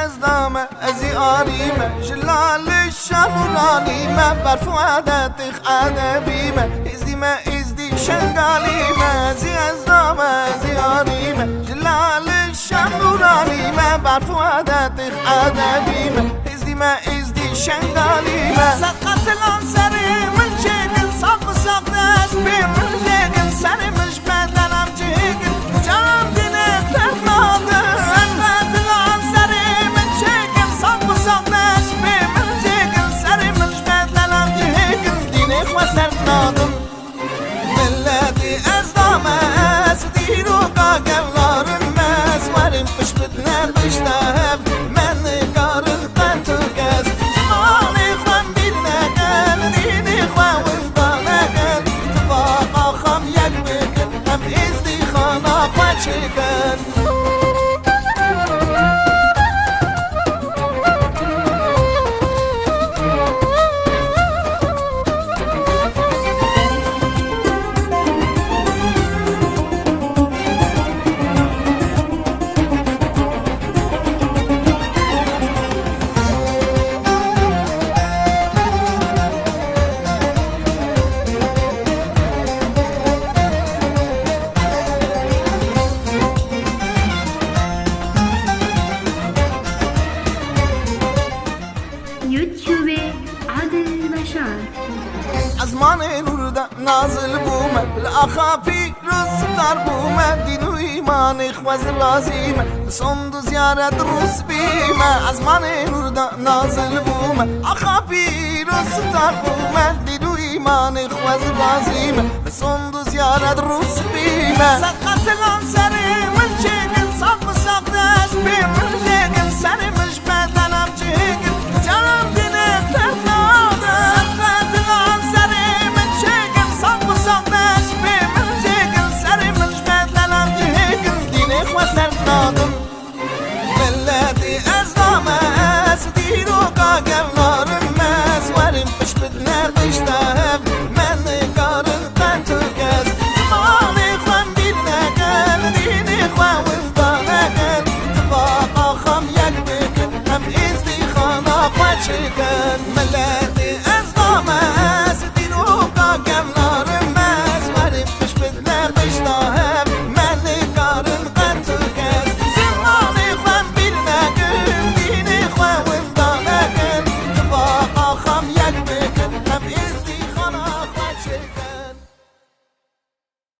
از دام ازی آریمه جلال شمرانیمه بر فؤادت ادبیمه ازدی شنگالیمه ازی از دام ازی آریمه جلال شمرانیمه بر فؤادت ادبیمه ازدی شنگالیمه زقت الانصری من شکل صاق صاق دست بی من شکل سر مش بدنم جگل جام دینه ترناده زقت الانصری من شکل صاق صاق دست بی من شکل سر مش بدنم جگل دینه خواه نادم ملتی از دامه از دیرو قاقلارم مزورم پش بدنه بشتهب من نگارم قطو گز زمانی خوام بیرنه گل دینی خواه ولدانه گل اتفاقا خام یک بکن هم ازدی خانا خواه چکن یوتیوب عادل بشار ازمان نور دا نازل بومه لآخا پیروز ستار بومه دین و ایمان خواز رازیمه سند زیارت روز بیمه ازمان نور دا نازل بومه آخا پیروز ستار بومه دین و ایمان خواز رازیمه سند زیارت روز بیمه زقت الانصری من شکل صاق صاق دست بی من شکل سر مش بدنم جگل جام دینه ترناده زقت الانصری من شکل صاق صاق دست بی من شکل سر مش بدنم جگل دینه خواه ترنادم ملتی از دامه از دیرو قاقلارم مزورم پش بدنه بشتهب من نگارم قطو گز زمانی خوام بیرنه گل دینی خواه